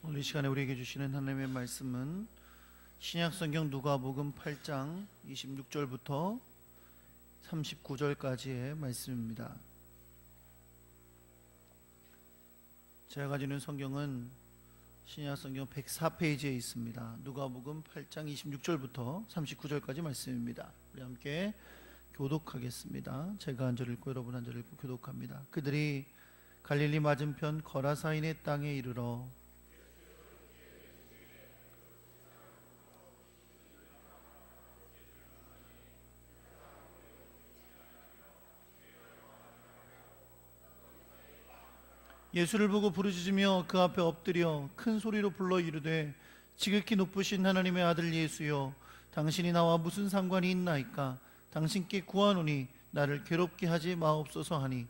오늘 이 시간에 우리에게 주시는 하나님의 말씀은 신약성경 누가복음 8장 26절부터 39절까지의 말씀입니다. 제가 가지고 있는 성경은 신약성경 104페이지에 있습니다. 누가복음 8장 26절부터 39절까지 말씀입니다. 우리 함께 교독하겠습니다. 제가 한 절 읽고 여러분 한 절 읽고 교독합니다. 그들이 갈릴리 맞은편 거라사인의 땅에 이르러 예수를 보고 부르짖으며 그 앞에 엎드려 큰 소리로 불러 이르되 지극히 높으신 하나님의 아들 예수여, 당신이 나와 무슨 상관이 있나이까? 당신께 구하노니 나를 괴롭게 하지 마옵소서 하니,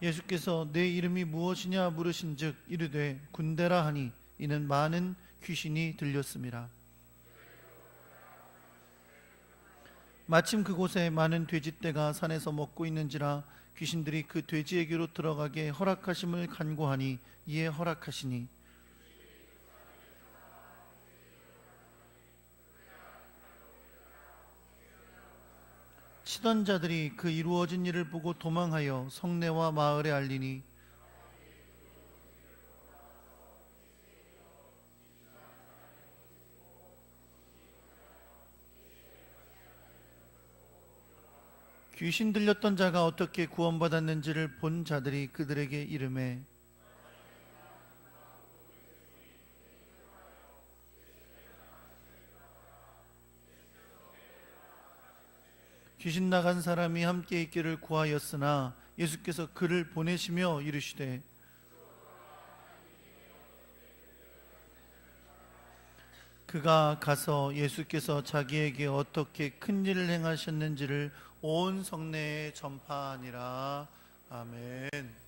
예수께서 내 이름이 무엇이냐 물으신즉 이르되 군대라 하니, 이는 많은 귀신이 들렸음이라. 마침 그곳에 많은 돼지떼가 산에서 먹고 있는지라 귀신들이 그 돼지에게로 들어가게 허락하심을 간구하니 이에 허락하시니, 치던 자들이 그 이루어진 일을 보고 도망하여 성내와 마을에 알리니, 귀신 들렸던 자가 어떻게 구원받았는지를 본 자들이 그들에게 이르매, 귀신 나간 사람이 함께 있기를 구하였으나 예수께서 그를 보내시며 이르시되 그가 가서 예수께서 자기에게 어떻게 큰 일을 행하셨는지를 온 성내에 전파하니라. 아멘.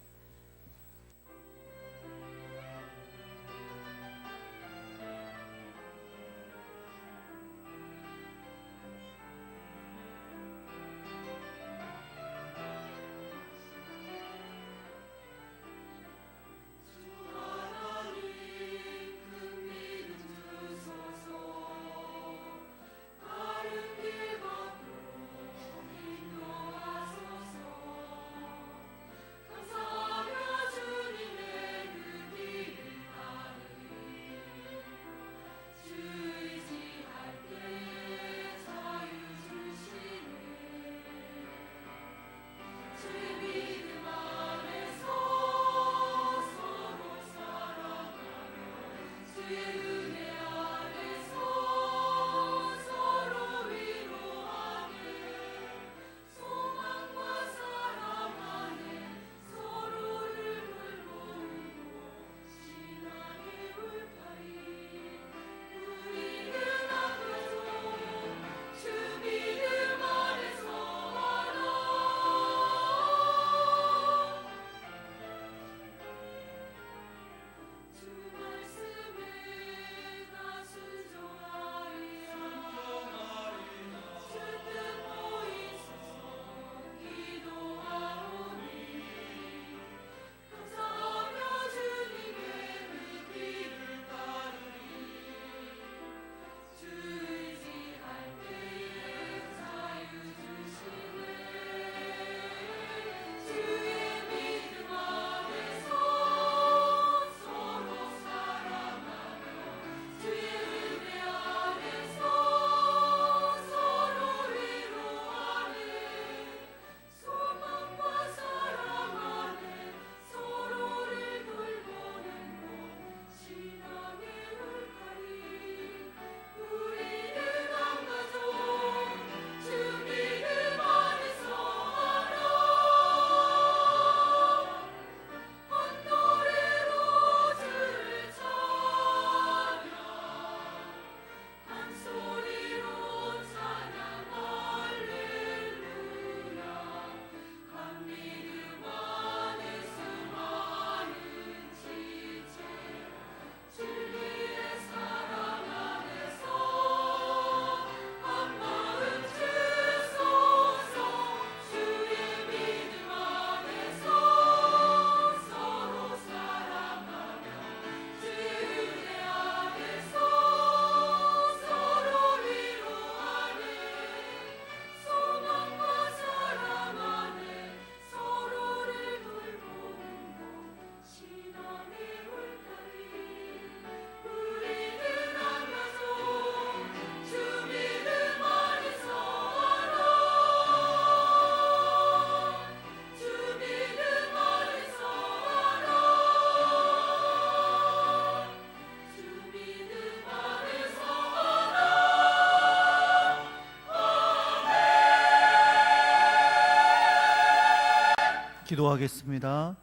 기도하겠습니다.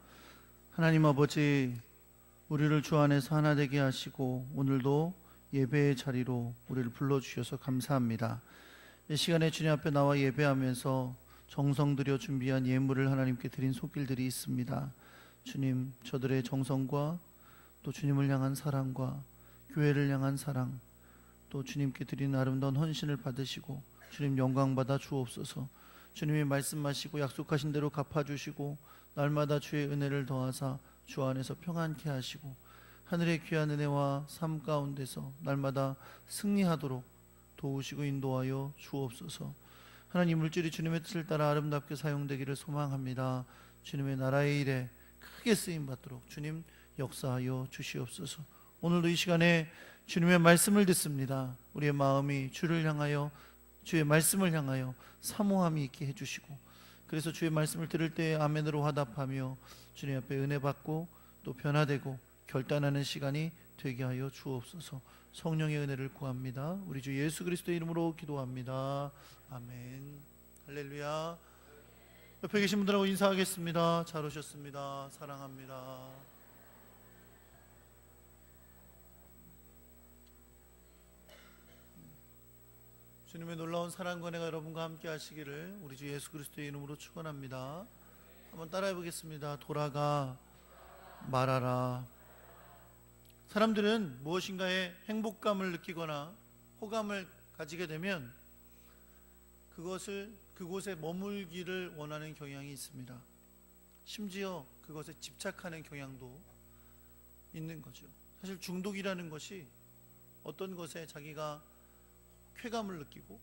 하나님 아버지, 우리를 주 안에서 하나 되게 하시고 오늘도 예배의 자리로 우리를 불러주셔서 감사합니다. 이 시간에 주님 앞에 나와 예배하면서 정성 들여 준비한 예물을 하나님께 드린 손길들이 있습니다. 주님, 저들의 정성과 또 주님을 향한 사랑과 교회를 향한 사랑, 또 주님께 드리는 아름다운 헌신을 받으시고 주님 영광 받아 주옵소서. 주님이 말씀하시고 약속하신 대로 갚아주시고 날마다 주의 은혜를 더하사 주 안에서 평안케 하시고 하늘의 귀한 은혜와 삶 가운데서 날마다 승리하도록 도우시고 인도하여 주옵소서. 하나님, 물질이 주님의 뜻을 따라 아름답게 사용되기를 소망합니다. 주님의 나라의 일에 크게 쓰임받도록 주님 역사하여 주시옵소서. 오늘도 이 시간에 주님의 말씀을 듣습니다. 우리의 마음이 주를 향하여, 주의 말씀을 향하여 사모함이 있게 해주시고, 그래서 주의 말씀을 들을 때 아멘으로 화답하며 주님 앞에 은혜 받고 또 변화되고 결단하는 시간이 되게 하여 주옵소서. 성령의 은혜를 구합니다. 우리 주 예수 그리스도의 이름으로 기도합니다. 아멘. 할렐루야. 옆에 계신 분들하고 인사하겠습니다. 잘 오셨습니다. 사랑합니다. 주님의 놀라운 사랑과 은혜가 여러분과 함께 하시기를 우리 주 예수 그리스도의 이름으로 축원합니다. 한번 따라해 보겠습니다. 돌아가 말하라. 사람들은 무엇인가에 행복감을 느끼거나 호감을 가지게 되면 그곳에 머물기를 원하는 경향이 있습니다. 심지어 그것에 집착하는 경향도 있는 거죠. 사실 중독이라는 것이 어떤 것에 자기가 쾌감을 느끼고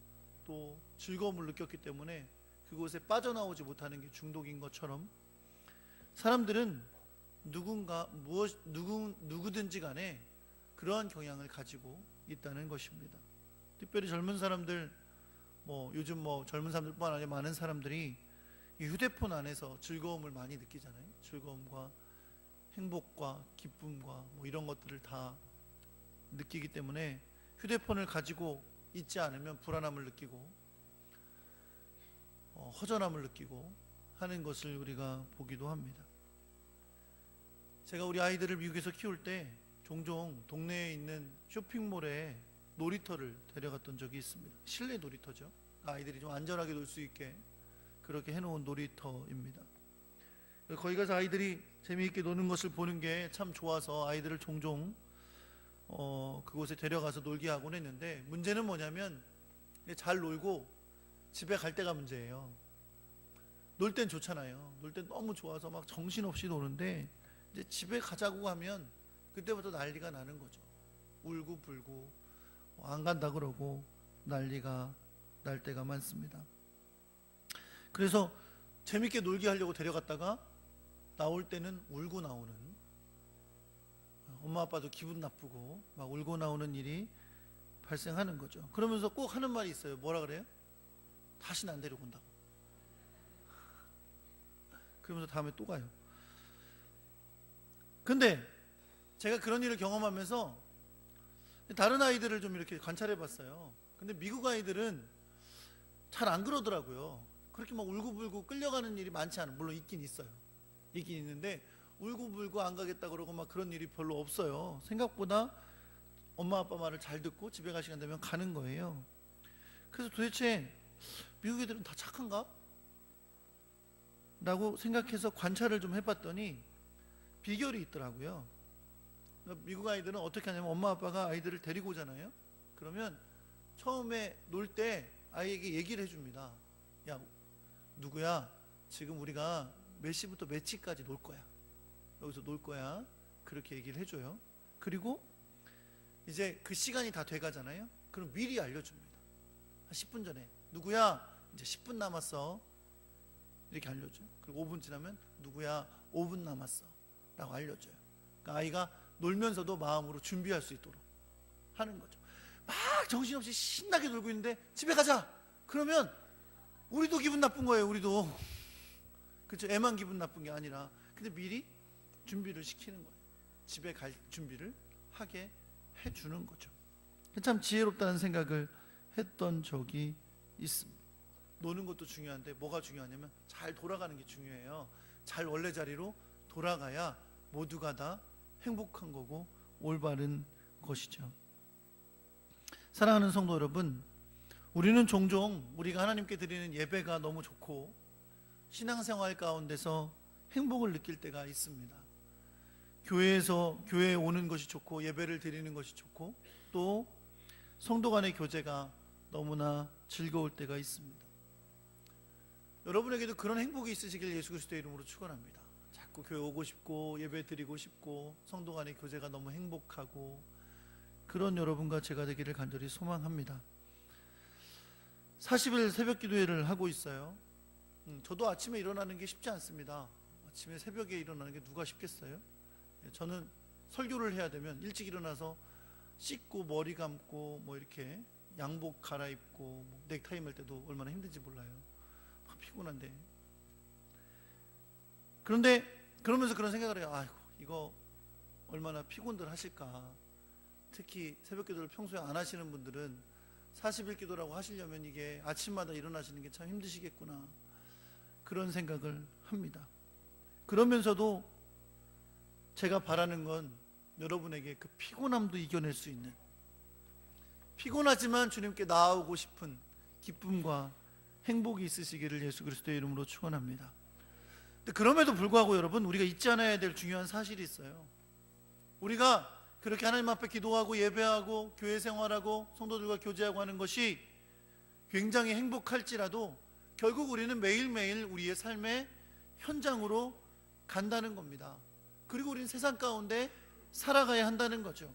또 즐거움을 느꼈기 때문에 그곳에 빠져나오지 못하는 게 중독인 것처럼, 사람들은 누구든지 간에 그러한 경향을 가지고 있다는 것입니다. 특별히 젊은 사람들, 요즘 젊은 사람들뿐만 아니라 많은 사람들이 이 휴대폰 안에서 즐거움을 많이 느끼잖아요. 즐거움과 행복과 기쁨과 이런 것들을 다 느끼기 때문에 휴대폰을 가지고 있지 않으면 불안함을 느끼고 허전함을 느끼고 하는 것을 우리가 보기도 합니다. 제가 우리 아이들을 미국에서 키울 때 종종 동네에 있는 쇼핑몰에 놀이터를 데려갔던 적이 있습니다. 실내 놀이터죠. 아이들이 좀 안전하게 놀 수 있게 그렇게 해놓은 놀이터입니다. 거기 가서 아이들이 재미있게 노는 것을 보는 게 참 좋아서 아이들을 종종 그곳에 데려가서 놀게 하곤 했는데, 문제는 뭐냐면 잘 놀고 집에 갈 때가 문제예요. 놀 땐 좋잖아요. 놀 땐 너무 좋아서 막 정신없이 노는데 이제 집에 가자고 하면 그때부터 난리가 나는 거죠. 울고 불고 안 간다 그러고 난리가 날 때가 많습니다. 그래서 재밌게 놀게 하려고 데려갔다가 나올 때는 울고 나오는, 엄마 아빠도 기분 나쁘고 막 울고 나오는 일이 발생하는 거죠. 그러면서 꼭 하는 말이 있어요. 뭐라 그래요? 다시는 안 데려온다고. 그러면서 다음에 또 가요. 근데 제가 그런 일을 경험하면서 다른 아이들을 좀 이렇게 관찰해 봤어요. 근데 미국 아이들은 잘 안 그러더라고요. 그렇게 막 울고불고 끌려가는 일이 많지 않아요. 물론 있긴 있어요. 있긴 있는데 울고불고 안 가겠다 그러고 막 그런 일이 별로 없어요. 생각보다 엄마 아빠 말을 잘 듣고 집에 갈 시간 되면 가는 거예요. 그래서 도대체 미국 애들은 다 착한가? 라고 생각해서 관찰을 좀 해봤더니 비결이 있더라고요. 미국 아이들은 어떻게 하냐면 엄마 아빠가 아이들을 데리고 오잖아요. 그러면 처음에 놀 때 아이에게 얘기를 해줍니다. 야, 누구야, 지금 우리가 몇 시부터 몇 시까지 놀 거야. 여기서 놀 거야. 그렇게 얘기를 해줘요. 그리고 이제 그 시간이 다 돼가잖아요. 그럼 미리 알려줍니다. 한 10분 전에 누구야, 이제 10분 남았어. 이렇게 알려줘요. 그리고 5분 지나면 누구야, 5분 남았어 라고 알려줘요. 그러니까 아이가 놀면서도 마음으로 준비할 수 있도록 하는 거죠. 막 정신없이 신나게 놀고 있는데 집에 가자 그러면 우리도 기분 나쁜 거예요. 우리도. 그렇죠. 애만 기분 나쁜 게 아니라. 근데 미리 준비를 시키는 거예요. 집에 갈 준비를 하게 해주는 거죠. 참 지혜롭다는 생각을 했던 적이 있습니다. 노는 것도 중요한데 뭐가 중요하냐면 잘 돌아가는 게 중요해요. 잘 원래 자리로 돌아가야 모두가 다 행복한 거고 올바른 것이죠. 사랑하는 성도 여러분, 우리는 종종 우리가 하나님께 드리는 예배가 너무 좋고 신앙생활 가운데서 행복을 느낄 때가 있습니다. 교회에 오는 것이 좋고 예배를 드리는 것이 좋고 또 성도 간의 교제가 너무나 즐거울 때가 있습니다. 여러분에게도 그런 행복이 있으시길 예수 그리스도의 이름으로 축원합니다. 자꾸 교회 오고 싶고 예배 드리고 싶고 성도 간의 교제가 너무 행복하고 그런 여러분과 제가 되기를 간절히 소망합니다. 40일 새벽 기도회를 하고 있어요. 저도 아침에 일어나는 게 쉽지 않습니다. 아침에 새벽에 일어나는 게 누가 쉽겠어요? 저는 설교를 해야 되면 일찍 일어나서 씻고 머리 감고 뭐 이렇게 양복 갈아입고 넥타이 맬 때도 얼마나 힘든지 몰라요. 막 피곤한데. 그런데 그러면서 그런 생각을 해요. 아이고 이거 얼마나 피곤들 하실까. 특히 새벽 기도를 평소에 안 하시는 분들은 40일 기도라고 하시려면 이게 아침마다 일어나시는 게 참 힘드시겠구나, 그런 생각을 합니다. 그러면서도 제가 바라는 건 여러분에게 그 피곤함도 이겨낼 수 있는, 피곤하지만 주님께 나아오고 싶은 기쁨과 행복이 있으시기를 예수 그리스도의 이름으로 축원합니다. 근데 그럼에도 불구하고 여러분, 우리가 잊지 않아야 될 중요한 사실이 있어요. 우리가 그렇게 하나님 앞에 기도하고 예배하고 교회 생활하고 성도들과 교제하고 하는 것이 굉장히 행복할지라도 결국 우리는 매일매일 우리의 삶의 현장으로 간다는 겁니다. 그리고 우리는 세상 가운데 살아가야 한다는 거죠.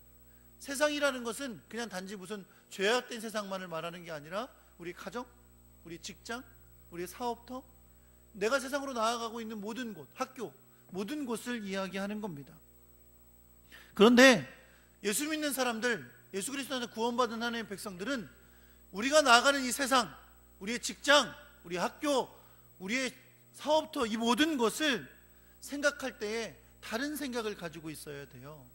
세상이라는 것은 그냥 단지 무슨 죄악된 세상만을 말하는 게 아니라 우리 가정, 우리 직장, 우리 사업터, 내가 세상으로 나아가고 있는 모든 곳, 학교, 모든 곳을 이야기하는 겁니다. 그런데 예수 믿는 사람들, 예수 그리스도 안에서 구원받은 하나님의 백성들은 우리가 나아가는 이 세상, 우리의 직장, 우리 학교, 우리의 사업터, 이 모든 것을 생각할 때에 다른 생각을 가지고 있어야 돼요.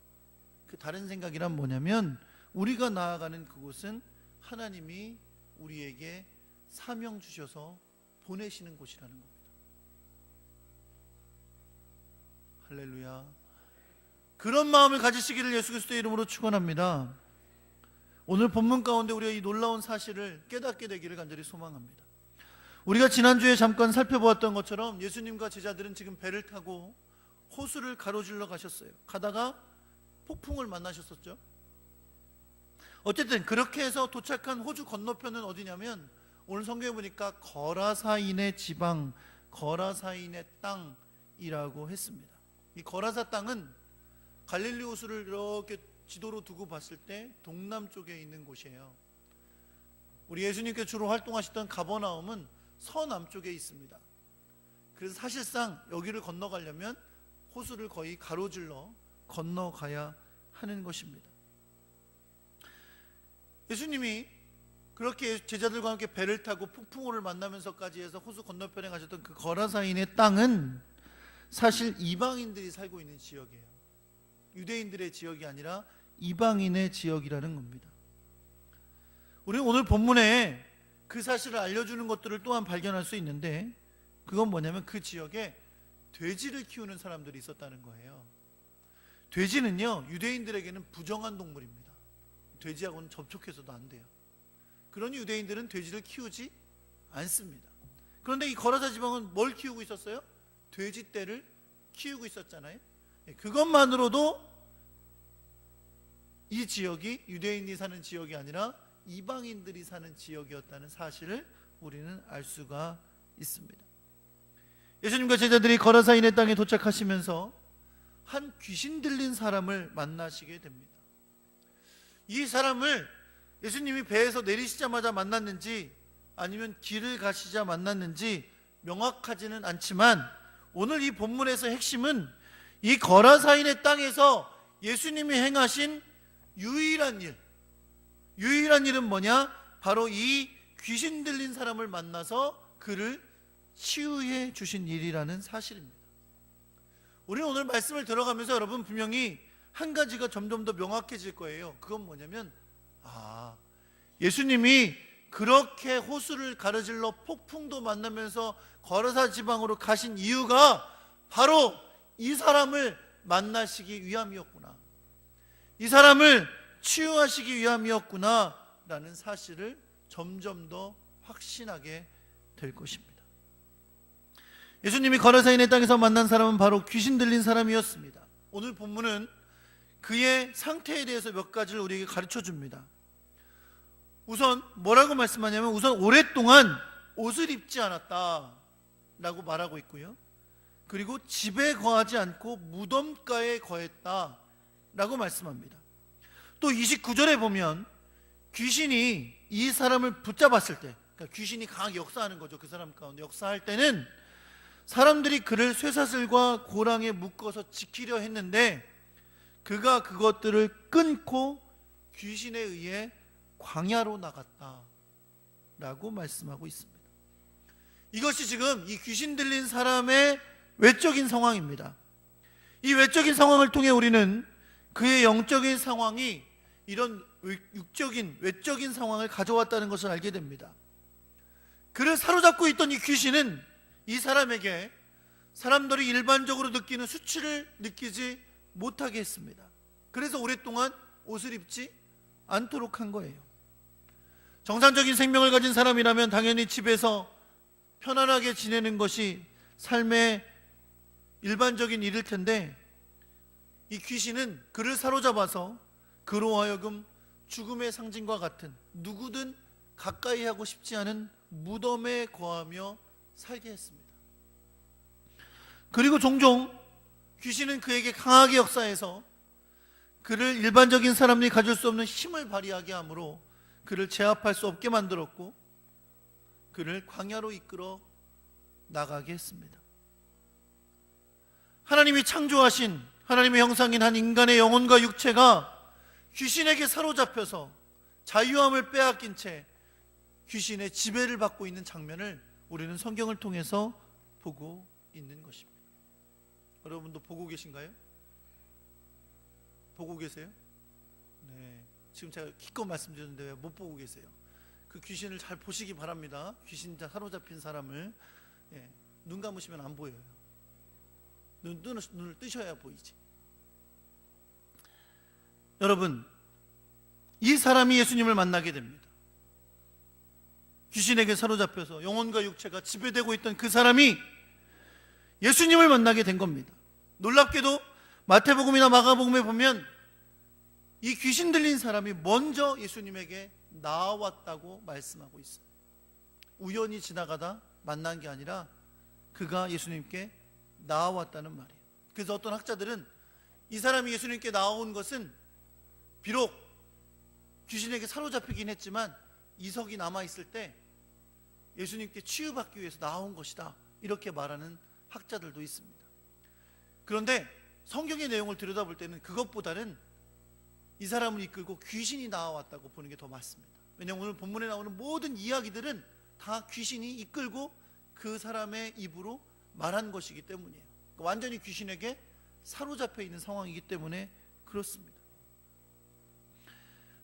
그 다른 생각이란 뭐냐면 우리가 나아가는 그곳은 하나님이 우리에게 사명 주셔서 보내시는 곳이라는 겁니다. 할렐루야. 그런 마음을 가지시기를 예수 그리스도의 이름으로 축원합니다. 오늘 본문 가운데 우리가 이 놀라운 사실을 깨닫게 되기를 간절히 소망합니다. 우리가 지난주에 잠깐 살펴보았던 것처럼 예수님과 제자들은 지금 배를 타고 호수를 가로질러 가셨어요. 가다가 폭풍을 만나셨었죠. 어쨌든 그렇게 해서 도착한 호주 건너편은 어디냐면 오늘 성경에 보니까 거라사인의 지방, 거라사인의 땅이라고 했습니다. 이 거라사 땅은 갈릴리 호수를 이렇게 지도로 두고 봤을 때 동남쪽에 있는 곳이에요. 우리 예수님께 주로 활동하셨던 가버나움은 서남쪽에 있습니다. 그래서 사실상 여기를 건너가려면 호수를 거의 가로질러 건너가야 하는 것입니다. 예수님이 그렇게 제자들과 함께 배를 타고 폭풍우를 만나면서까지 해서 호수 건너편에 가셨던 그 거라사인의 땅은 사실 이방인들이 살고 있는 지역이에요. 유대인들의 지역이 아니라 이방인의 지역이라는 겁니다. 우리는 오늘 본문에 그 사실을 알려주는 것들을 또한 발견할 수 있는데, 그건 뭐냐면 그 지역에 돼지를 키우는 사람들이 있었다는 거예요. 돼지는요, 유대인들에게는 부정한 동물입니다. 돼지하고는 접촉해서도 안 돼요. 그러니 유대인들은 돼지를 키우지 않습니다. 그런데 이 거라사 지방은 뭘 키우고 있었어요? 돼지떼를 키우고 있었잖아요. 그것만으로도 이 지역이 유대인이 사는 지역이 아니라 이방인들이 사는 지역이었다는 사실을 우리는 알 수가 있습니다. 예수님과 제자들이 거라사인의 땅에 도착하시면서 한 귀신 들린 사람을 만나시게 됩니다. 이 사람을 예수님이 배에서 내리시자마자 만났는지 아니면 길을 가시자 만났는지 명확하지는 않지만 오늘 이 본문에서 핵심은 이 거라사인의 땅에서 예수님이 행하신 유일한 일은 뭐냐? 바로 이 귀신 들린 사람을 만나서 그를 치유해 주신 일이라는 사실입니다. 우리는 오늘 말씀을 들어가면서 여러분 분명히 한 가지가 점점 더 명확해질 거예요. 그건 뭐냐면 예수님이 그렇게 호수를 가로질러 폭풍도 만나면서 거라사 지방으로 가신 이유가 바로 이 사람을 만나시기 위함이었구나, 이 사람을 치유하시기 위함이었구나 라는 사실을 점점 더 확신하게 될 것입니다. 예수님이 거라사인의 땅에서 만난 사람은 바로 귀신 들린 사람이었습니다. 오늘 본문은 그의 상태에 대해서 몇 가지를 우리에게 가르쳐 줍니다. 우선 뭐라고 말씀하냐면, 우선 오랫동안 옷을 입지 않았다 라고 말하고 있고요, 그리고 집에 거하지 않고 무덤가에 거했다 라고 말씀합니다. 또 29절에 보면 귀신이 이 사람을 붙잡았을 때, 그러니까 귀신이 강하게 역사하는 거죠. 그 사람 가운데 역사할 때는 사람들이 그를 쇠사슬과 고랑에 묶어서 지키려 했는데 그가 그것들을 끊고 귀신에 의해 광야로 나갔다 라고 말씀하고 있습니다. 이것이 지금 이 귀신 들린 사람의 외적인 상황입니다. 이 외적인 상황을 통해 우리는 그의 영적인 상황이 이런 육적인 외적인 상황을 가져왔다는 것을 알게 됩니다. 그를 사로잡고 있던 이 귀신은 이 사람에게 사람들이 일반적으로 느끼는 수치를 느끼지 못하게 했습니다. 그래서 오랫동안 옷을 입지 않도록 한 거예요. 정상적인 생명을 가진 사람이라면 당연히 집에서 편안하게 지내는 것이 삶의 일반적인 일일 텐데, 이 귀신은 그를 사로잡아서 그로 하여금 죽음의 상징과 같은 누구든 가까이 하고 싶지 않은 무덤에 거하며 살게 했습니다. 그리고 종종 귀신은 그에게 강하게 역사해서 그를 일반적인 사람들이 가질 수 없는 힘을 발휘하게 하므로 그를 제압할 수 없게 만들었고 그를 광야로 이끌어 나가게 했습니다. 하나님이 창조하신 하나님의 형상인 한 인간의 영혼과 육체가 귀신에게 사로잡혀서 자유함을 빼앗긴 채 귀신의 지배를 받고 있는 장면을 우리는 성경을 통해서 보고 있는 것입니다. 여러분도 보고 계신가요? 보고 계세요? 네, 지금 제가 기껏 말씀드렸는데 왜 못 보고 계세요? 그 귀신을 잘 보시기 바랍니다. 귀신 사로잡힌 사람을 눈 감으시면 안 보여요. 눈을 뜨셔야 보이지. 여러분, 이 사람이 예수님을 만나게 됩니다. 귀신에게 사로잡혀서 영혼과 육체가 지배되고 있던 그 사람이 예수님을 만나게 된 겁니다. 놀랍게도 마태복음이나 마가복음에 보면 이 귀신 들린 사람이 먼저 예수님에게 나왔다고 말씀하고 있어요. 우연히 지나가다 만난 게 아니라 그가 예수님께 나왔다는 말이에요. 그래서 어떤 학자들은 이 사람이 예수님께 나온 것은 비록 귀신에게 사로잡히긴 했지만 이석이 남아있을 때 예수님께 치유받기 위해서 나온 것이다, 이렇게 말하는 학자들도 있습니다. 그런데 성경의 내용을 들여다볼 때는 그것보다는 이 사람을 이끌고 귀신이 나왔다고 보는 게 더 맞습니다. 왜냐하면 오늘 본문에 나오는 모든 이야기들은 다 귀신이 이끌고 그 사람의 입으로 말한 것이기 때문이에요. 완전히 귀신에게 사로잡혀 있는 상황이기 때문에 그렇습니다.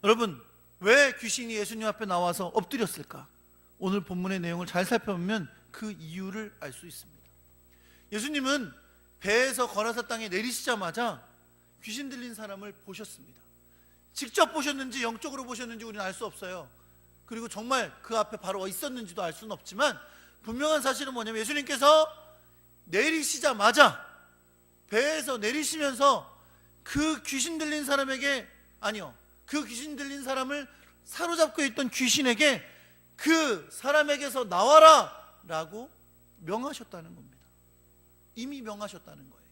여러분, 왜 귀신이 예수님 앞에 나와서 엎드렸을까? 오늘 본문의 내용을 잘 살펴보면 그 이유를 알 수 있습니다. 예수님은 배에서 거라사 땅에 내리시자마자 귀신 들린 사람을 보셨습니다. 직접 보셨는지 영적으로 보셨는지 우리는 알 수 없어요. 그리고 정말 그 앞에 바로 있었는지도 알 수는 없지만 분명한 사실은 뭐냐면 예수님께서 내리시자마자 배에서 내리시면서 그 귀신 들린 사람에게, 아니요, 그 귀신 들린 사람을 사로잡고 있던 귀신에게 그 사람에게서 나와라 라고 명하셨다는 겁니다. 이미 명하셨다는 거예요.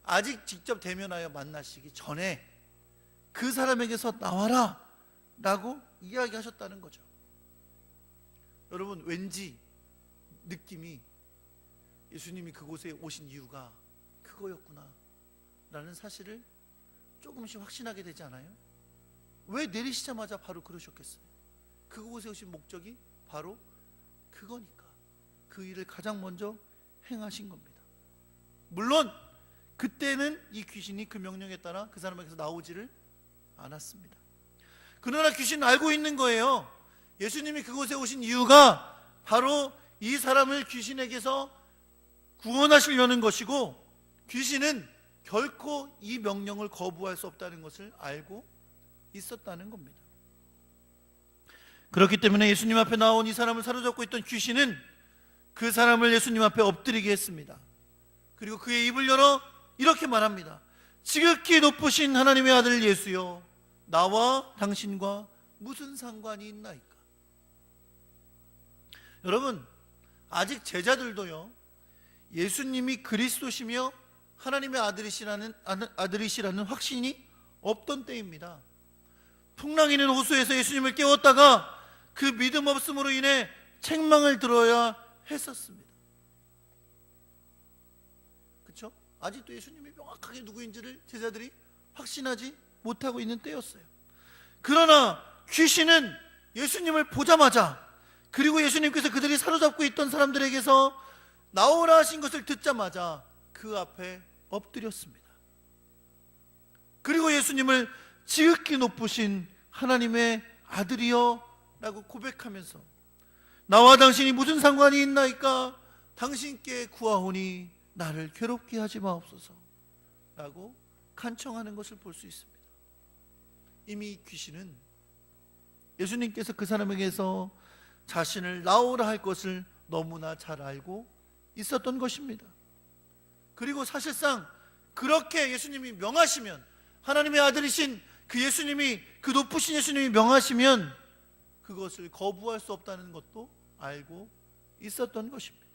아직 직접 대면하여 만나시기 전에 그 사람에게서 나와라 라고 이야기하셨다는 거죠. 여러분, 왠지 느낌이 예수님이 그곳에 오신 이유가 그거였구나 라는 사실을 조금씩 확신하게 되지 않아요? 왜 내리시자마자 바로 그러셨겠어요? 그곳에 오신 목적이 바로 그거니까. 그 일을 가장 먼저 행하신 겁니다. 물론 그때는 이 귀신이 그 명령에 따라 그 사람에게서 나오지를 않았습니다. 그러나 귀신은 알고 있는 거예요. 예수님이 그곳에 오신 이유가 바로 이 사람을 귀신에게서 구원하시려는 것이고, 귀신은 결코 이 명령을 거부할 수 없다는 것을 알고 있었다는 겁니다. 그렇기 때문에 예수님 앞에 나온 이 사람을 사로잡고 있던 귀신은 그 사람을 예수님 앞에 엎드리게 했습니다. 그리고 그의 입을 열어 이렇게 말합니다. 지극히 높으신 하나님의 아들 예수여, 나와 당신과 무슨 상관이 있나이까? 여러분, 아직 제자들도요, 예수님이 그리스도시며 하나님의 아들이시라는 확신이 없던 때입니다. 풍랑이는 호수에서 예수님을 깨웠다가 그 믿음 없음으로 인해 책망을 들어야 했었습니다. 그렇죠? 아직도 예수님이 명확하게 누구인지를 제자들이 확신하지 못하고 있는 때였어요. 그러나 귀신은 예수님을 보자마자, 그리고 예수님께서 그들이 사로잡고 있던 사람들에게서 나오라 하신 것을 듣자마자 그 앞에 엎드렸습니다. 그리고 예수님을 지극히 높으신 하나님의 아들이여 라고 고백하면서, 나와 당신이 무슨 상관이 있나이까? 당신께 구하오니 나를 괴롭게 하지 마옵소서 라고 간청하는 것을 볼 수 있습니다. 이미 귀신은 예수님께서 그 사람에게서 자신을 나오라 할 것을 너무나 잘 알고 있었던 것입니다. 그리고 사실상 그렇게 예수님이 명하시면, 하나님의 아들이신 그 예수님이, 그 높으신 예수님이 명하시면 그것을 거부할 수 없다는 것도 알고 있었던 것입니다.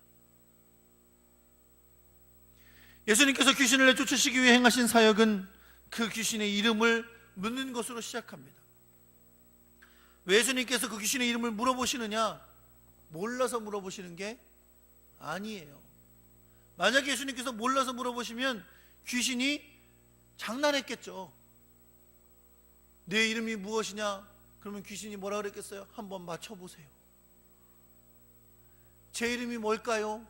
예수님께서 귀신을 내쫓으시기 위해 행하신 사역은 그 귀신의 이름을 묻는 것으로 시작합니다. 왜 예수님께서 그 귀신의 이름을 물어보시느냐? 몰라서 물어보시는 게 아니에요. 만약에 예수님께서 몰라서 물어보시면 귀신이 장난했겠죠. 내 이름이 무엇이냐? 그러면 귀신이 뭐라 그랬겠어요? 한번 맞춰보세요. 제 이름이 뭘까요?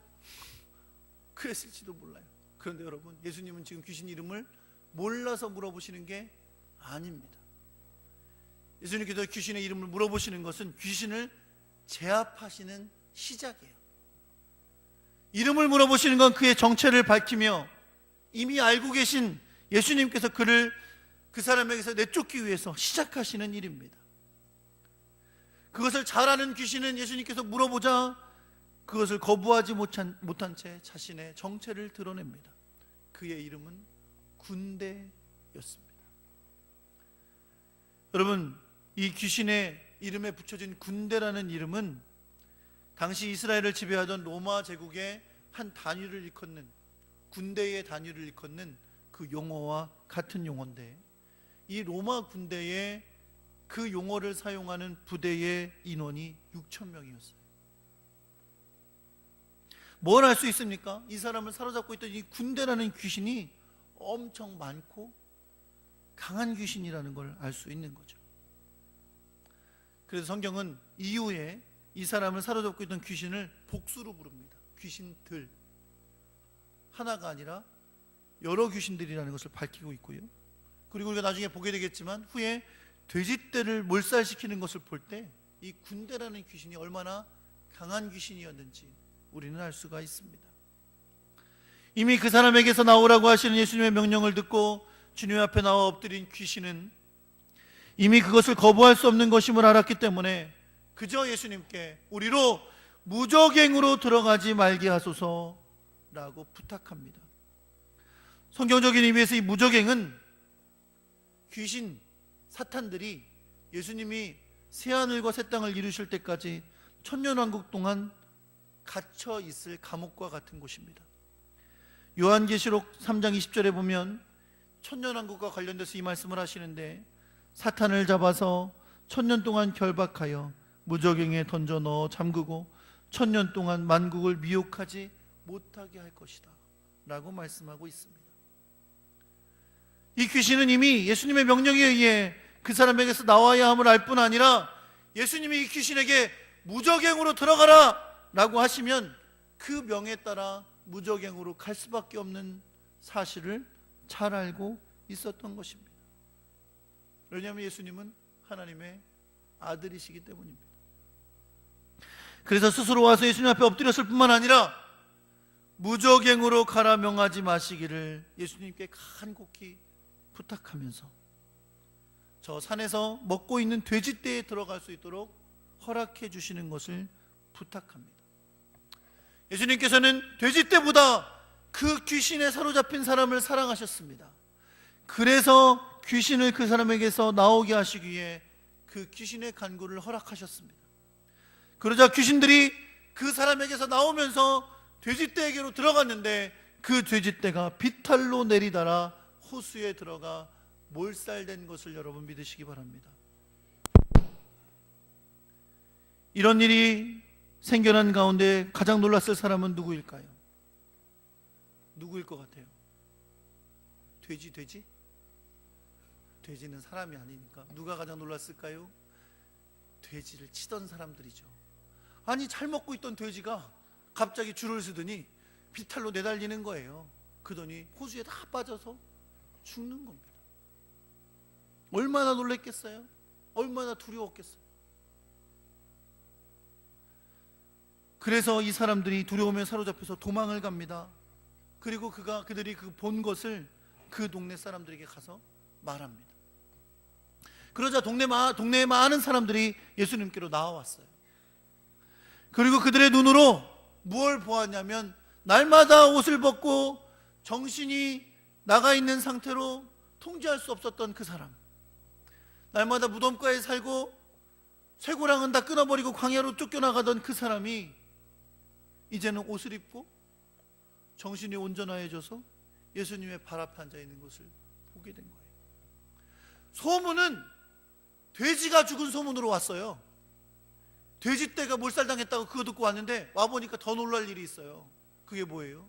그랬을지도 몰라요. 그런데 여러분, 예수님은 지금 귀신 이름을 몰라서 물어보시는 게 아닙니다. 예수님께서 귀신의 이름을 물어보시는 것은 귀신을 제압하시는 시작이에요. 이름을 물어보시는 건 그의 정체를 밝히며, 이미 알고 계신 예수님께서 그를 그 사람에게서 내쫓기 위해서 시작하시는 일입니다. 그것을 잘 아는 귀신은 예수님께서 물어보자 그것을 거부하지 못한 채 자신의 정체를 드러냅니다. 그의 이름은 군대였습니다. 여러분, 이 귀신의 이름에 붙여진 군대라는 이름은 당시 이스라엘을 지배하던 로마 제국의 한 단위를 일컫는, 군대의 단위를 일컫는 그 용어와 같은 용어인데, 이 로마 군대의 그 용어를 사용하는 부대의 인원이 6,000명이었어요. 뭘 알 수 있습니까? 이 사람을 사로잡고 있던 이 군대라는 귀신이 엄청 많고 강한 귀신이라는 걸 알 수 있는 거죠. 그래서 성경은 이후에 이 사람을 사로잡고 있던 귀신을 복수로 부릅니다. 귀신들, 하나가 아니라 여러 귀신들이라는 것을 밝히고 있고요. 그리고 우리가 나중에 보게 되겠지만 후에 돼지떼를 몰살시키는 것을 볼 때 이 군대라는 귀신이 얼마나 강한 귀신이었는지 우리는 알 수가 있습니다. 이미 그 사람에게서 나오라고 하시는 예수님의 명령을 듣고 주님 앞에 나와 엎드린 귀신은 이미 그것을 거부할 수 없는 것임을 알았기 때문에 그저 예수님께 우리로 무저갱으로 들어가지 말게 하소서라고 부탁합니다. 성경적인 의미에서 이 무저갱은 귀신, 사탄들이 예수님이 새하늘과 새 땅을 이루실 때까지 천년왕국 동안 갇혀 있을 감옥과 같은 곳입니다. 요한계시록 3장 20절에 보면 천년왕국과 관련돼서 이 말씀을 하시는데, 사탄을 잡아서 천년 동안 결박하여 무저갱에 던져 넣어 잠그고 천년 동안 만국을 미혹하지 못하게 할 것이다 라고 말씀하고 있습니다. 이 귀신은 이미 예수님의 명령에 의해 그 사람에게서 나와야 함을 알 뿐 아니라 예수님이 이 귀신에게 무저갱으로 들어가라 라고 하시면 그 명에 따라 무저갱으로 갈 수밖에 없는 사실을 잘 알고 있었던 것입니다. 왜냐하면 예수님은 하나님의 아들이시기 때문입니다. 그래서 스스로 와서 예수님 앞에 엎드렸을 뿐만 아니라 무적행으로 가라 명하지 마시기를 예수님께 간곡히 부탁하면서 저 산에서 먹고 있는 돼지떼에 들어갈 수 있도록 허락해 주시는 것을 부탁합니다. 예수님께서는 돼지떼보다 그 귀신에 사로잡힌 사람을 사랑하셨습니다. 그래서 귀신을 그 사람에게서 나오게 하시기 위해 그 귀신의 간구를 허락하셨습니다. 그러자 귀신들이 그 사람에게서 나오면서 돼지떼에게로 들어갔는데 그 돼지떼가 비탈로 내리달아 호수에 들어가 몰살된 것을 여러분 믿으시기 바랍니다. 이런 일이 생겨난 가운데 가장 놀랐을 사람은 누구일까요? 누구일 것 같아요? 돼지? 돼지는 사람이 아니니까. 누가 가장 놀랐을까요? 돼지를 치던 사람들이죠. 아니, 잘 먹고 있던 돼지가 갑자기 줄을 서더니 비탈로 내달리는 거예요. 그러더니 호수에 다 빠져서 죽는 겁니다. 얼마나 놀랬겠어요? 얼마나 두려웠겠어요? 그래서 이 사람들이 두려움에 사로잡혀서 도망을 갑니다. 그리고 그들이 그 본 것을 그 동네 사람들에게 가서 말합니다. 그러자 동네에 많은 사람들이 예수님께로 나와왔어요. 그리고 그들의 눈으로 무엇을 보았냐면 날마다 옷을 벗고 정신이 나가 있는 상태로 통제할 수 없었던 그 사람, 날마다 무덤가에 살고 쇠고랑은 다 끊어버리고 광야로 쫓겨나가던 그 사람이 이제는 옷을 입고 정신이 온전해져서 예수님의 발 앞에 앉아 있는 것을 보게 된 거예요. 소문은 돼지가 죽은 소문으로 왔어요. 돼지떼가 몰살당했다고 그거 듣고 왔는데 와보니까 더 놀랄 일이 있어요. 그게 뭐예요?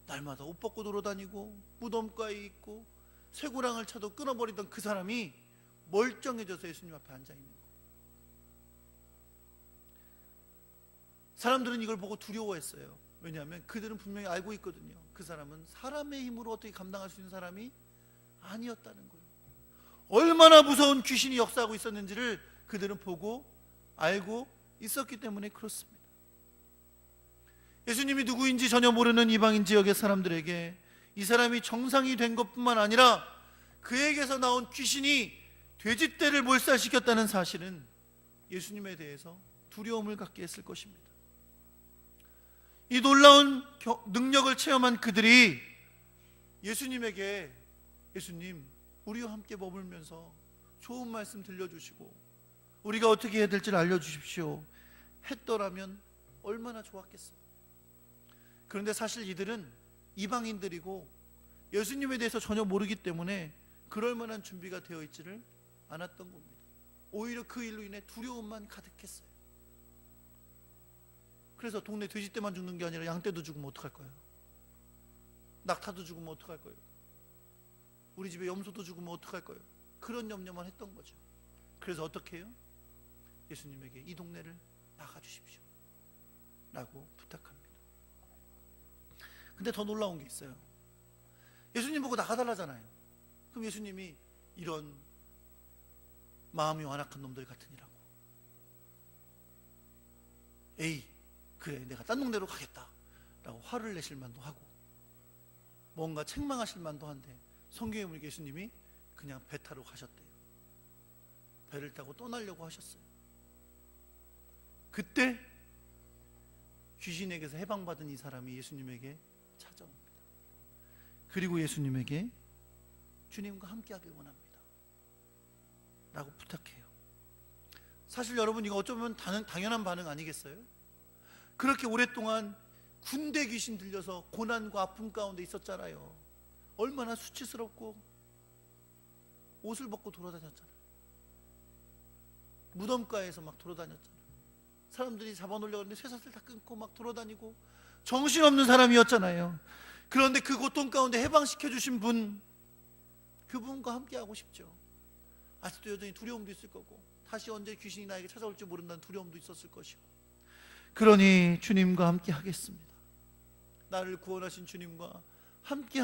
날마다 옷 벗고 돌아다니고 무덤가에 있고 쇠고랑을 쳐도 끊어버리던 그 사람이 멀쩡해져서 예수님 앞에 앉아 있는 거예요. 사람들은 이걸 보고 두려워했어요. 왜냐하면 그들은 분명히 알고 있거든요. 그 사람은 사람의 힘으로 어떻게 감당할 수 있는 사람이 아니었다는 거예요. 얼마나 무서운 귀신이 역사하고 있었는지를 그들은 보고 알고 있었기 때문에 그렇습니다. 예수님이 누구인지 전혀 모르는 이방인 지역의 사람들에게 이 사람이 정상이 된 것뿐만 아니라 그에게서 나온 귀신이 돼지떼를 몰살시켰다는 사실은 예수님에 대해서 두려움을 갖게 했을 것입니다. 이 놀라운 능력을 체험한 그들이 예수님에게 예수님, 우리와 함께 머물면서 좋은 말씀 들려주시고 우리가 어떻게 해야 될지를 알려주십시오 했더라면 얼마나 좋았겠어요. 그런데 사실 이들은 이방인들이고 예수님에 대해서 전혀 모르기 때문에 그럴 만한 준비가 되어 있지를 않았던 겁니다. 오히려 그 일로 인해 두려움만 가득했어요. 그래서 동네 돼지떼만 죽는 게 아니라 양떼도 죽으면 어떡할 거예요? 낙타도 죽으면 어떡할 거예요? 우리 집에 염소도 죽으면 어떡할 거예요? 그런 염려만 했던 거죠. 그래서 어떻게 해요? 예수님에게 이 동네를 나가주십시오 라고 부탁합니다. 근데 더 놀라운 게 있어요. 예수님 보고 나가달라잖아요. 그럼 예수님이 이런 마음이 완악한 놈들 같으니라고, 에이 그래 내가 딴 동네로 가겠다 라고 화를 내실 만도 하고 뭔가 책망하실 만도 한데 성경에 보니까 예수님이 그냥 배 타러 가셨대요. 배를 타고 떠나려고 하셨어요. 그때 귀신에게서 해방받은 이 사람이 예수님에게 찾아옵니다. 그리고 예수님에게 주님과 함께하길 원합니다 라고 부탁해요. 사실 여러분 이거 어쩌면 당연한 반응 아니겠어요? 그렇게 오랫동안 군대 귀신 들려서 고난과 아픔 가운데 있었잖아요. 얼마나 수치스럽고 옷을 벗고 돌아다녔잖아요. 무덤가에서 막 돌아다녔잖아요. 사람들이 잡아놓으려고 하는데 쇠사슬 다 끊고 막 돌아다니고 정신없는 사람이었잖아요. 그런데 그 고통 가운데 해방시켜 주신 분, 그분과 함께하고 싶죠. 아직도 여전히 두려움도 있을 거고 다시 언제 귀신이 나에게 찾아올지 모른다는 두려움도 있었을 것이고, 그러니 주님과 함께 하겠습니다, 나를 구원하신 주님과 함께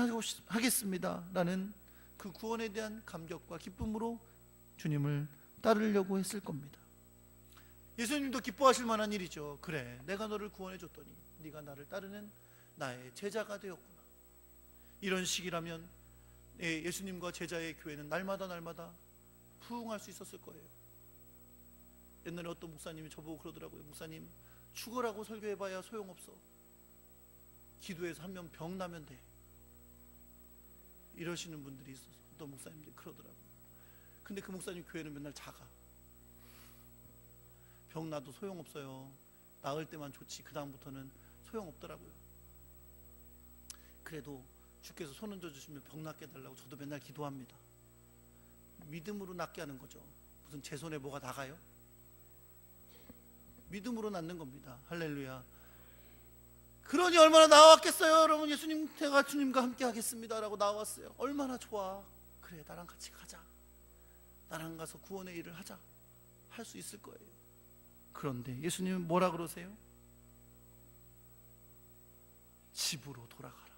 하겠습니다 라는 그 구원에 대한 감격과 기쁨으로 주님을 따르려고 했을 겁니다. 예수님도 기뻐하실 만한 일이죠. 그래 내가 너를 구원해 줬더니 네가 나를 따르는 나의 제자가 되었구나. 이런 식이라면 예수님과 제자의 교회는 날마다 부흥할 수 있었을 거예요. 옛날에 어떤 목사님이 저보고 그러더라고요. 목사님, 죽으라고 설교해봐야 소용없어. 기도해서 한 명 병 나면 돼. 이러시는 분들이 있어서 어떤 목사님들이 그러더라고요. 근데 그 목사님 교회는 맨날 작아. 병 나도 소용없어요. 나을 때만 좋지 그 다음부터는 소용없더라고요. 그래도 주께서 손 얹어주시면 병 낫게 해달라고 저도 맨날 기도합니다. 믿음으로 낫게 하는 거죠. 무슨 제 손에 뭐가 나가요? 믿음으로 낫는 겁니다. 할렐루야. 그러니 얼마나 나왔겠어요. 여러분, 예수님, 제가 주님과 함께 하겠습니다 라고 나왔어요. 얼마나 좋아. 그래, 나랑 같이 가자. 나랑 가서 구원의 일을 하자. 할 수 있을 거예요. 그런데 예수님은 뭐라 그러세요? 집으로 돌아가라.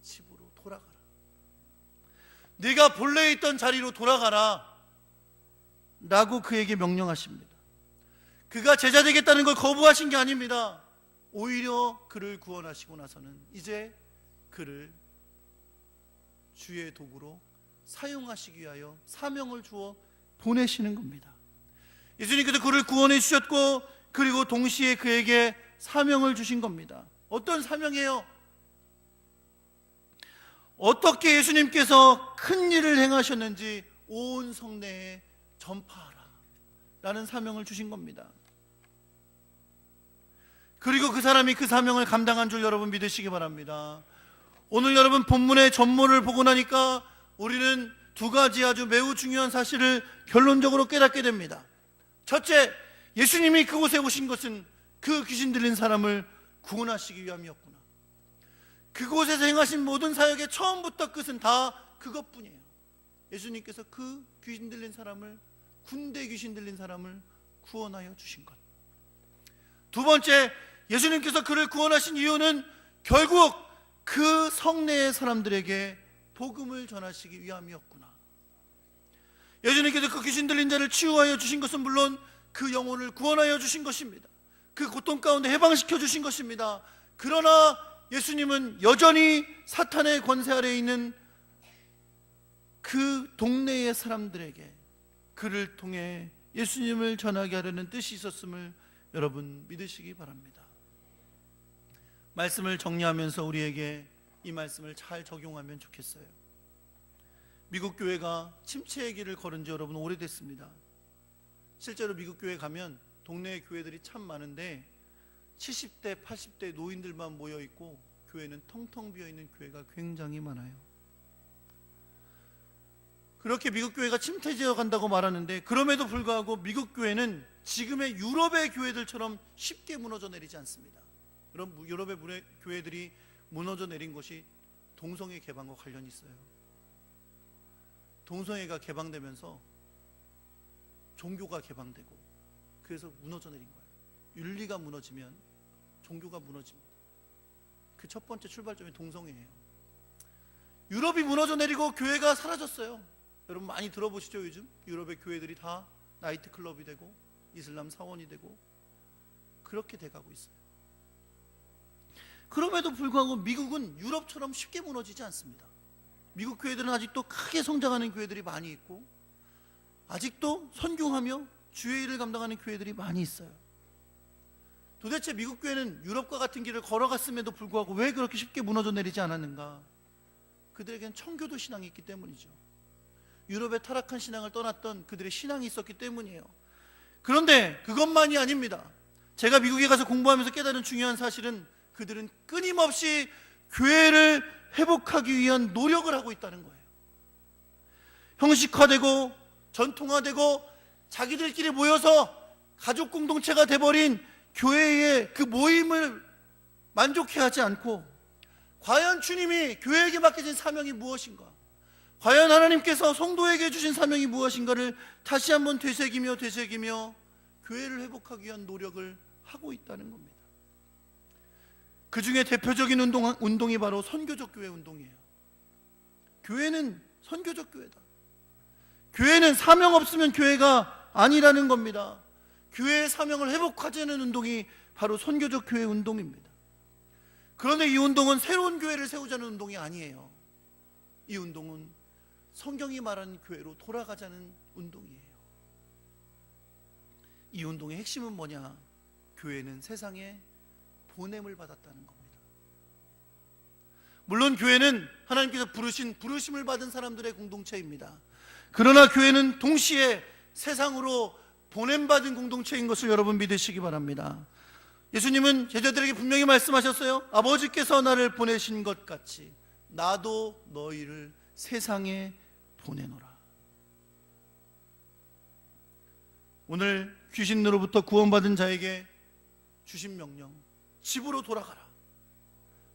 집으로 돌아가라. 네가 본래 있던 자리로 돌아가라 라고 그에게 명령하십니다. 그가 제자 되겠다는 걸 거부하신 게 아닙니다. 오히려 그를 구원하시고 나서는 이제 그를 주의 도구로 사용하시기 위하여 사명을 주어 보내시는 겁니다. 예수님께서 그를 구원해 주셨고, 그리고 동시에 그에게 사명을 주신 겁니다. 어떤 사명이에요? 어떻게 예수님께서 큰 일을 행하셨는지 온 성내에 전파하라 라는 사명을 주신 겁니다. 그리고 그 사람이 그 사명을 감당한 줄 여러분 믿으시기 바랍니다. 오늘 여러분 본문의 전모를 보고 나니까 우리는 두 가지 아주 매우 중요한 사실을 결론적으로 깨닫게 됩니다. 첫째, 예수님이 그곳에 오신 것은 그 귀신 들린 사람을 구원하시기 위함이었구나. 그곳에서 행하신 모든 사역의 처음부터 끝은 다 그것뿐이에요. 예수님께서 그 귀신 들린 사람을, 군대 귀신 들린 사람을 구원하여 주신 것. 두 번째, 예수님께서 그를 구원하신 이유는 결국 그 성내의 사람들에게 복음을 전하시기 위함이었구나. 예수님께서 그 귀신 들린 자를 치유하여 주신 것은 물론 그 영혼을 구원하여 주신 것입니다. 그 고통 가운데 해방시켜 주신 것입니다. 그러나 예수님은 여전히 사탄의 권세 아래에 있는 그 동네의 사람들에게 그를 통해 예수님을 전하게 하려는 뜻이 있었음을 여러분 믿으시기 바랍니다. 말씀을 정리하면서 우리에게 이 말씀을 잘 적용하면 좋겠어요. 미국 교회가 침체의 길을 걸은 지 여러분 오래됐습니다. 실제로 미국 교회 가면 동네 교회들이 참 많은데 70대, 80대 노인들만 모여있고 교회는 텅텅 비어있는 교회가 굉장히 많아요. 그렇게 미국 교회가 침체되어 간다고 말하는데, 그럼에도 불구하고 미국 교회는 지금의 유럽의 교회들처럼 쉽게 무너져 내리지 않습니다. 그럼 유럽의 교회들이 무너져 내린 것이 동성애 개방과 관련이 있어요. 동성애가 개방되면서 종교가 개방되고, 그래서 무너져 내린 거예요. 윤리가 무너지면 종교가 무너집니다. 그 첫 번째 출발점이 동성애예요. 유럽이 무너져 내리고 교회가 사라졌어요. 여러분 많이 들어보시죠? 요즘 유럽의 교회들이 다 나이트클럽이 되고 이슬람 사원이 되고 그렇게 돼가고 있어요. 그럼에도 불구하고 미국은 유럽처럼 쉽게 무너지지 않습니다. 미국 교회들은 아직도 크게 성장하는 교회들이 많이 있고, 아직도 선교하며 주의 일을 감당하는 교회들이 많이 있어요. 도대체 미국 교회는 유럽과 같은 길을 걸어갔음에도 불구하고 왜 그렇게 쉽게 무너져 내리지 않았는가? 그들에겐 청교도 신앙이 있기 때문이죠. 유럽의 타락한 신앙을 떠났던 그들의 신앙이 있었기 때문이에요. 그런데 그것만이 아닙니다. 제가 미국에 가서 공부하면서 깨달은 중요한 사실은 그들은 끊임없이 교회를 회복하기 위한 노력을 하고 있다는 거예요. 형식화되고 전통화되고 자기들끼리 모여서 가족 공동체가 돼버린 교회의 그 모임을 만족해하지 않고, 과연 주님이 교회에게 맡겨진 사명이 무엇인가, 과연 하나님께서 성도에게 주신 사명이 무엇인가를 다시 한번 되새기며 교회를 회복하기 위한 노력을 하고 있다는 겁니다. 그 중에 대표적인 운동이 바로 선교적 교회 운동이에요. 교회는 선교적 교회다. 교회는 사명 없으면 교회가 아니라는 겁니다. 교회의 사명을 회복하자는 운동이 바로 선교적 교회 운동입니다. 그런데 이 운동은 새로운 교회를 세우자는 운동이 아니에요. 이 운동은 성경이 말하는 교회로 돌아가자는 운동이에요. 이 운동의 핵심은 뭐냐? 교회는 세상에 보냄을 받았다는 겁니다. 물론 교회는 하나님께서 부르심을 받은 사람들의 공동체입니다. 그러나 교회는 동시에 세상으로 보냄받은 공동체인 것을 여러분 믿으시기 바랍니다. 예수님은 제자들에게 분명히 말씀하셨어요. 아버지께서 나를 보내신 것 같이 나도 너희를 세상에 보내노라. 오늘 귀신으로부터 구원받은 자에게 주신 명령, 집으로 돌아가라.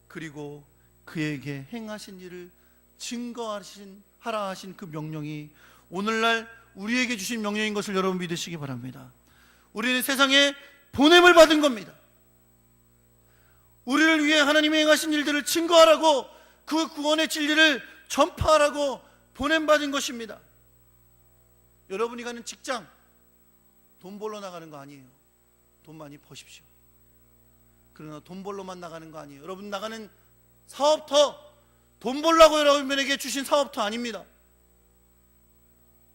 그리고 그에게 행하신 일을 증거하라 하신 그 명령이 오늘날 우리에게 주신 명령인 것을 여러분 믿으시기 바랍니다. 우리는 세상에 보냄을 받은 겁니다. 우리를 위해 하나님이 행하신 일들을 증거하라고, 그 구원의 진리를 전파하라고 보냄받은 것입니다. 여러분이 가는 직장, 돈 벌러 나가는 거 아니에요. 돈 많이 버십시오. 그러나 돈 벌러만 나가는 거 아니에요. 여러분 나가는 사업터, 돈 벌라고 여러분에게 주신 사업터 아닙니다.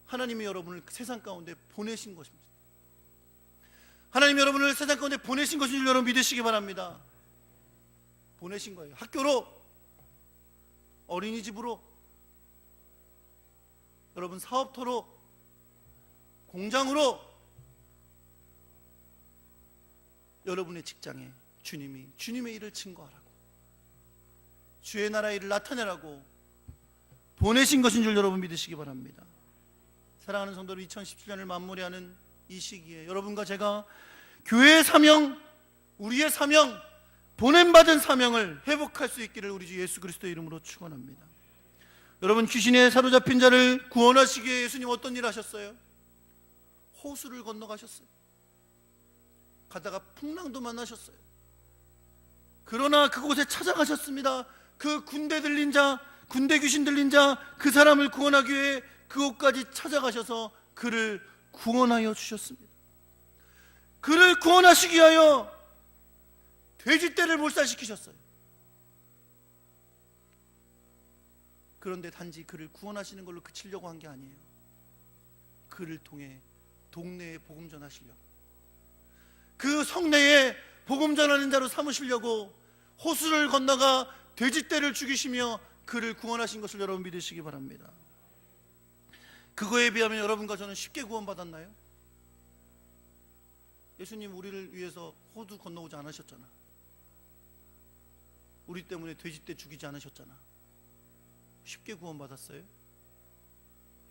하나님이 여러분을 세상 가운데 보내신 것입니다. 하나님이 여러분을 세상 가운데 보내신 것인 줄 여러분 믿으시기 바랍니다. 보내신 거예요. 학교로, 어린이집으로, 여러분 사업터로, 공장으로, 여러분의 직장에 주님이 주님의 일을 증거하라고, 주의 나라의 일을 나타내라고 보내신 것인 줄 여러분 믿으시기 바랍니다. 사랑하는 성도들, 2017년을 마무리하는 이 시기에 여러분과 제가 교회의 사명, 우리의 사명, 보냄받은 사명을 회복할 수 있기를 우리 주 예수 그리스도의 이름으로 축원합니다. 여러분, 귀신에 사로잡힌 자를 구원하시기에 예수님 어떤 일 하셨어요? 호수를 건너가셨어요. 가다가 풍랑도 만나셨어요. 그러나 그곳에 찾아가셨습니다. 그 군대 들린 자, 군대 귀신 들린 자, 그 사람을 구원하기 위해 그곳까지 찾아가셔서 그를 구원하여 주셨습니다. 그를 구원하시기 위하여 돼지떼를 몰살시키셨어요. 그런데 단지 그를 구원하시는 걸로 그치려고 한 게 아니에요. 그를 통해 동네에 복음 전하시려고, 그 성내에 복음 전하는 자로 삼으시려고 호수를 건너가 돼지떼를 죽이시며 그를 구원하신 것을 여러분 믿으시기 바랍니다. 그거에 비하면 여러분과 저는 쉽게 구원받았나요? 예수님 우리를 위해서 호수 건너오지 않으셨잖아. 우리 때문에 돼지떼 죽이지 않으셨잖아. 쉽게 구원받았어요?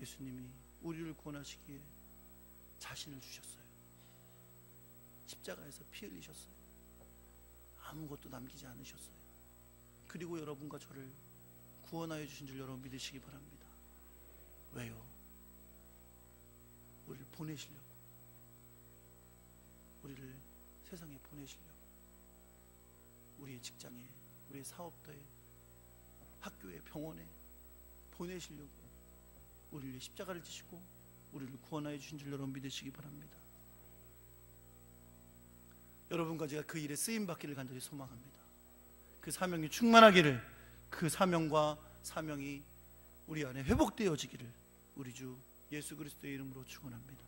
예수님이 우리를 구원하시기에 자신을 주셨어요. 십자가에서 피 흘리셨어요. 아무것도 남기지 않으셨어요. 그리고 여러분과 저를 구원하여 주신 줄 여러분 믿으시기 바랍니다. 왜요? 우리를 보내시려고, 우리를 세상에 보내시려고, 우리의 직장에, 우리의 사업터에, 학교에, 병원에 보내시려고 우리를 위해 십자가를 지시고 우리를 구원하여 주신 줄 여러분 믿으시기 바랍니다. 여러분과 제가 그 일에 쓰임받기를 간절히 소망합니다. 그 사명이 충만하기를, 그 사명과 사명이 우리 안에 회복되어지기를 우리 주 예수 그리스도의 이름으로 축원합니다.